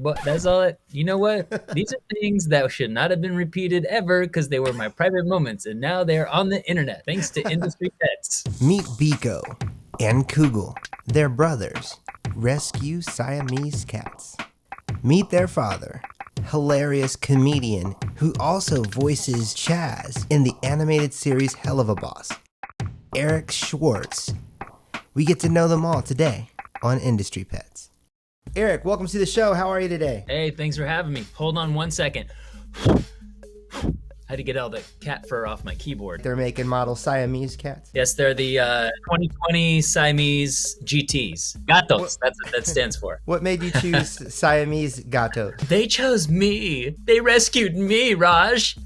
But that's all you know what? These are things that should not have been repeated ever because they were my private moments and now they're on the internet thanks to industry pets. Meet Biko and Kugel. They're brothers. Rescue Siamese cats. Meet their father, hilarious comedian who also voices Chaz in the animated series Helluva Boss, Eric Schwartz. We get to know them all today on Industry Pets. Eric, welcome to the show. How are you today? Hey, thanks for having me. Hold on 1 second. Had to get all the cat fur off my keyboard. They're making model Siamese cats. Yes, they're the 2020 Siamese GTs. Gatos, that's what that stands for. What made you choose Siamese gato? They chose me. They rescued me, Raj.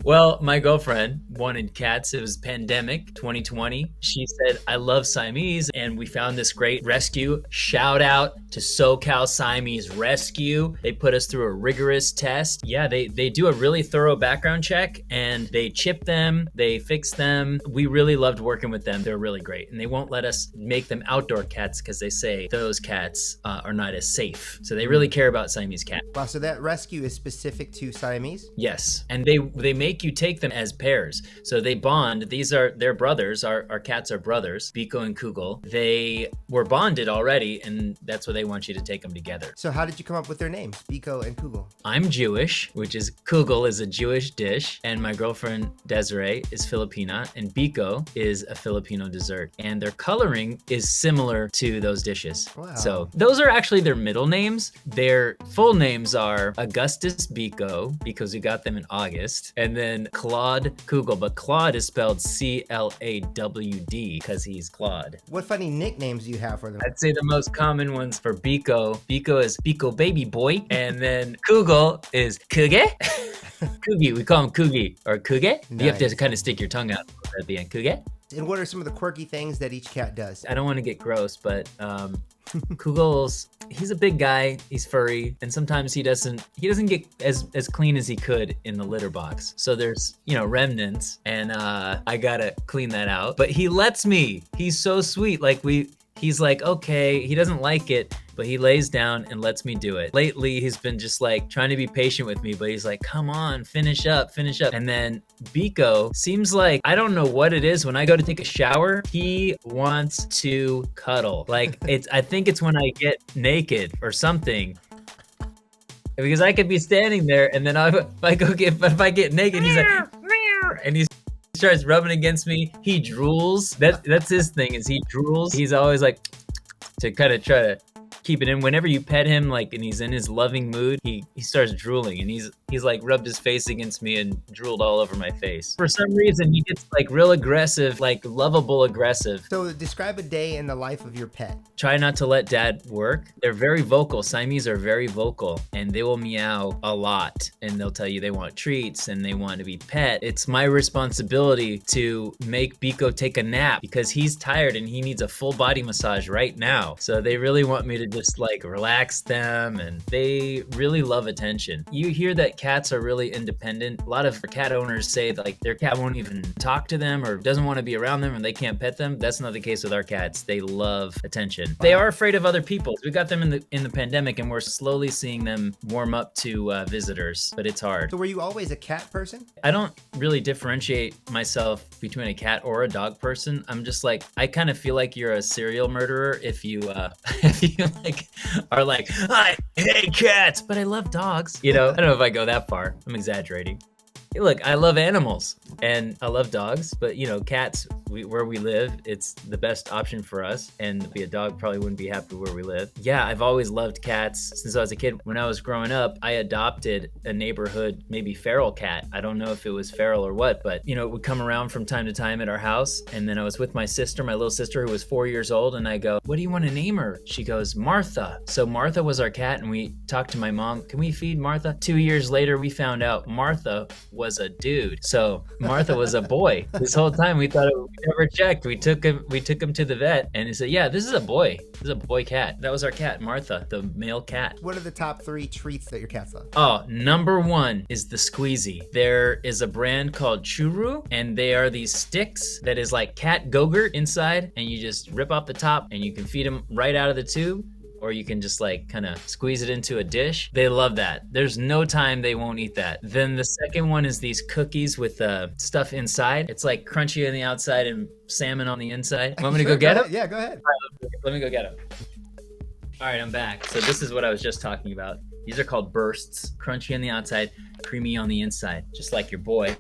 Well, my girlfriend wanted cats. It was pandemic 2020. She said, I love Siamese. And we found this great rescue. Shout out to Socal Siamese Rescue. They put us through a rigorous test. Yeah, they do a really thorough background check and they chip them, they fix them. We really loved working with them. They're really great. And they won't let us make them outdoor cats because they say those cats are not as safe. So they really care about Siamese cats. Wow, so that rescue is specific to Siamese? Yes, and they make you take them as pairs. So they bond. These are their brothers. Our cats are brothers, Biko and Kugel. They were bonded already, and that's why they want you to take them together. So how did you come up with their names, Biko and Kugel? I'm Jewish, which is Kugel is a Jewish dish, and my girlfriend Desiree is Filipina, and Biko is a Filipino dessert. And their coloring is similar to those dishes. Wow. So those are actually their middle names. Their full names are Augustus Biko, because we got them in August, and then Claude Kugel, but Claude is spelled C-L-A-W-D because he's Claude. What funny nicknames do you have for them? I'd say the most common ones for Biko is Biko baby boy, and then Kugel is Kuge. Kugi, we call him Kugi or Kuge. Nice. You have to kind of stick your tongue out at the end. Kuge. And what are some of the quirky things that each cat does? I don't want to get gross, but he's a big guy, he's furry, and sometimes he doesn't get as clean as he could in the litter box. So there's, remnants, and I gotta clean that out. But he lets me. He's so sweet. He's like, okay, he doesn't like it, but he lays down and lets me do it. Lately, he's been just like trying to be patient with me, but he's like, come on, finish up. And then Biko seems like, I don't know what it is. When I go to take a shower, he wants to cuddle. I think it's when I get naked or something. Because I could be standing there and then if I get naked, he's like, and he starts rubbing against me. He drools. That's his thing, is he drools. He's always like to kind of try to keep it in. Whenever you pet him, and he's in his loving mood, he starts drooling, and he's like rubbed his face against me and drooled all over my face. For some reason, he gets real aggressive, lovable aggressive. So describe a day in the life of your pet. Try not to let dad work. They're very vocal. Siamese are very vocal, and they will meow a lot, and they'll tell you they want treats and they want to be pet. It's my responsibility to make Biko take a nap because he's tired and he needs a full body massage right now. So they really want me to just relax them, and they really love attention. You hear that cats are really independent. A lot of cat owners say their cat won't even talk to them or doesn't want to be around them and they can't pet them. That's not the case with our cats. They love attention. They are afraid of other people. We got them in the pandemic, and we're slowly seeing them warm up to visitors, but it's hard. So were you always a cat person? I don't really differentiate myself between a cat or a dog person. I'm just I kind of feel like you're a serial murderer if you are I hate cats, but I love dogs. I don't know if I go that far. I'm exaggerating. Look, I love animals and I love dogs, but cats, where we live, it's the best option for us, and be a dog probably wouldn't be happy where we live. Yeah, I've always loved cats since I was a kid. When I was growing up, I adopted a neighborhood, maybe feral cat. I don't know if it was feral or what, but it would come around from time to time at our house. And then I was with my little sister who was 4 years old, and I go, what do you want to name her? She goes, Martha. So Martha was our cat, and we talked to my mom, can we feed Martha? 2 years later, we found out Martha was a dude. So Martha was a boy. This whole time we thought we never checked. We took him to the vet, and he said, yeah, this is a boy. This is a boy cat. That was our cat, Martha, the male cat. What are the top 3 treats that your cats love? Oh, number 1 is the squeezy. There is a brand called Churu, and they are these sticks that is like cat Go-Gurt inside, and you just rip off the top and you can feed them right out of the tube. or you can just like kind of squeeze it into a dish. They love that. There's no time they won't eat that. Then the second one is these cookies with stuff inside. It's like crunchy on the outside and salmon on the inside. Want me to go get them? Yeah, go ahead. Let me go get them. All right, I'm back. So this is what I was just talking about. These are called bursts, crunchy on the outside, creamy on the inside, just like your boy.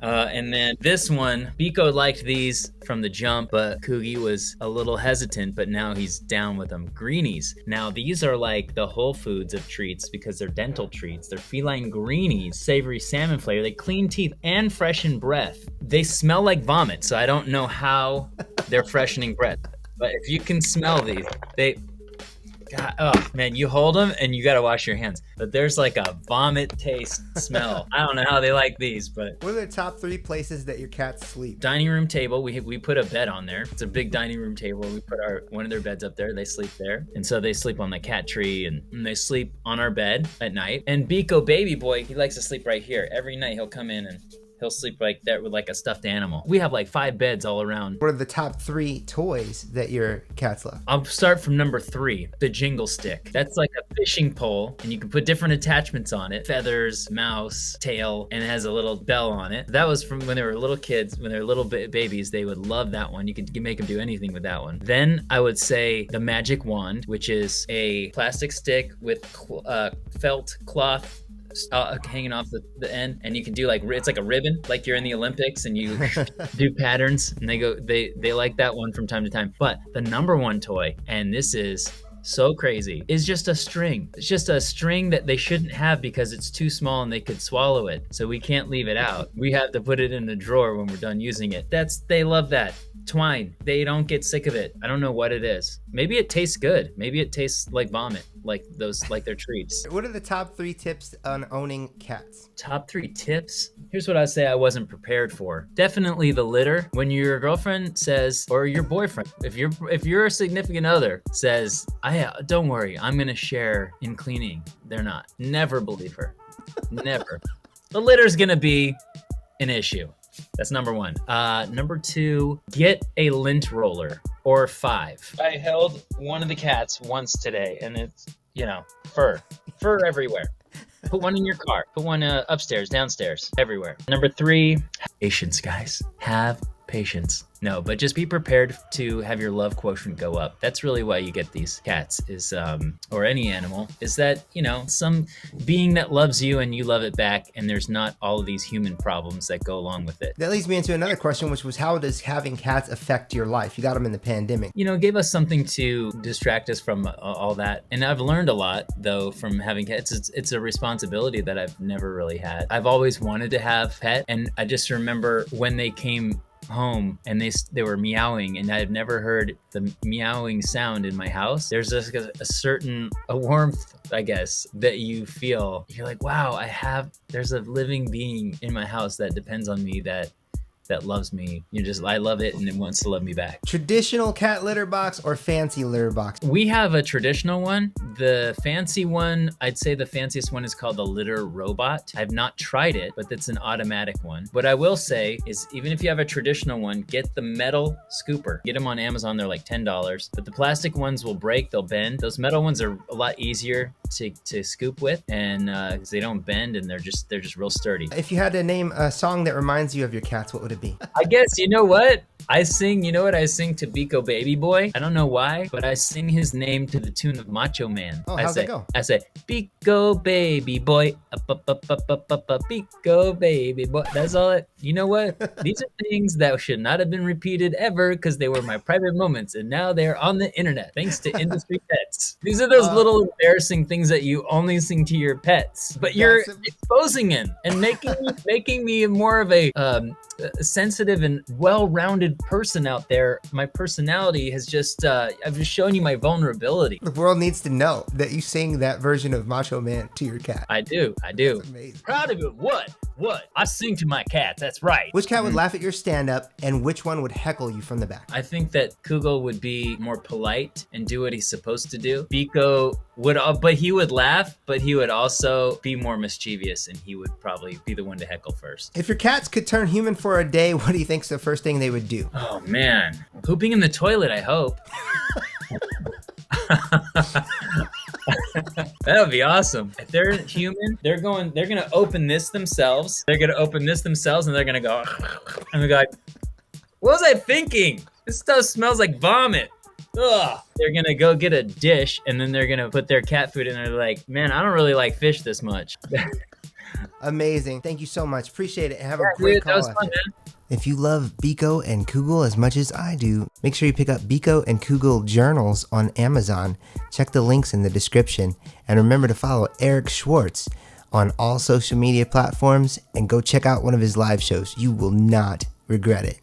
And then this one, Biko liked these from the jump, but Kugel was a little hesitant, but now he's down with them. Greenies. Now these are like the Whole Foods of treats because they're dental treats. They're feline greenies, savory salmon flavor. They clean teeth and freshen breath. They smell like vomit, so I don't know how they're freshening breath. But if you can smell these, God, oh man, you hold them and you gotta wash your hands. But there's like a vomit taste smell. I don't know how they like these, but. What are the top 3 places that your cats sleep? Dining room table, we put a bed on there. It's a big dining room table. We put one of their beds up there. They sleep there. And so they sleep on the cat tree and they sleep on our bed at night. And Biko baby boy, he likes to sleep right here. Every night he'll come in and he'll sleep like that with like a stuffed animal. We have like 5 beds all around. What are the top 3 toys that your cats love? I'll start from number 3, the jingle stick. That's like a fishing pole and you can put different attachments on it. Feathers, mouse, tail, and it has a little bell on it. That was from when they were little kids, when they were little babies, they would love that one. You could make them do anything with that one. Then I would say the magic wand, which is a plastic stick with felt cloth hanging off the end, and you can do like, it's like a ribbon, like you're in the Olympics and you do patterns, and they like that one from time to time. But the number 1 toy, and this is so crazy, is just a string. It's just a string that they shouldn't have because it's too small and they could swallow it, so we can't leave it out. We have to put it in the drawer when we're done using it. They love that. Twine. They don't get sick of it. I don't know what it is. Maybe it tastes good. Maybe it tastes like vomit, like their treats. What are the top 3 tips on owning cats? Top 3 tips? Here's what I'd say I wasn't prepared for. Definitely the litter. When your girlfriend says, or your boyfriend, if you're a significant other says, don't worry, I'm gonna share in cleaning. They're not. Never believe her. Never. The litter's gonna be an issue. That's number 1. Number 2, get a lint roller or 5. I held one of the cats once today, and it's, fur everywhere. Put one in your car. Put one upstairs, downstairs, everywhere. Number 3, patience, guys. Have patience. No, but just be prepared to have your love quotient go up. That's really why you get these cats, is or any animal, is that, some being that loves you and you love it back, and there's not all of these human problems that go along with it. That leads me into another question, which was, how does having cats affect your life? You got them in the pandemic. It gave us something to distract us from all that. And I've learned a lot, though, from having cats. It's a responsibility that I've never really had. I've always wanted to have pet, and I just remember when they came home and they were meowing, and I had never heard the meowing sound in my house. There's a certain warmth, I guess, that you feel. You're like, wow, there's a living being in my house that depends on me, that loves me. I love it and it wants to love me back. Traditional cat litter box or fancy litter box? We have a traditional one. The fancy one, I'd say the fanciest one is called the Litter Robot. I've not tried it, but it's an automatic one. What I will say is, even if you have a traditional one, get the metal scooper. Get them on Amazon, they're like $10. But the plastic ones will break, they'll bend. Those metal ones are a lot easier to scoop with, and because they don't bend and they're just real sturdy. If you had to name a song that reminds you of your cats, what would it be? I guess, you know what I sing to Biko Baby Boy? I don't know why, but I sing his name to the tune of Macho Man. Oh, how's that go? I say, Biko Baby Boy, Biko Baby Boy. That's all it. You know what? These are things that should not have been repeated ever, because they were my private moments, and now they're on the internet, thanks to industry pets. These are those little embarrassing things that you only sing to your pets, but you're exposing it and making me more of a sensitive and well-rounded person out there. My personality has just, I've just shown you my vulnerability. The world needs to know that you sing that version of Macho Man to your cat. I do. That's amazing. Proud of it. What? I sing to my cats. That's right. Which cat would laugh at your stand-up, and which one would heckle you from the back? I think that Kugel would be more polite and do what he's supposed to do. Biko but he would laugh, but he would also be more mischievous, and he would probably be the one to heckle first. If your cats could turn human for a day, what do you think's the first thing they would do? Oh man, pooping in the toilet, I hope. That would be awesome. If they're human, they're gonna open this themselves. They're gonna open this themselves, and they're gonna go, and they're like, "What was I thinking? This stuff smells like vomit." Ugh. They're gonna go get a dish, and then they're gonna put their cat food in there. Like, man, I don't really like fish this much. Amazing. Thank you so much. Appreciate it. And have a Yeah, great dude, that call. was fun, man. If you love Biko and Kugel as much as I do, make sure you pick up Biko and Kugel journals on Amazon. Check the links in the description. And remember to follow Eric Schwartz on all social media platforms and go check out one of his live shows. You will not regret it.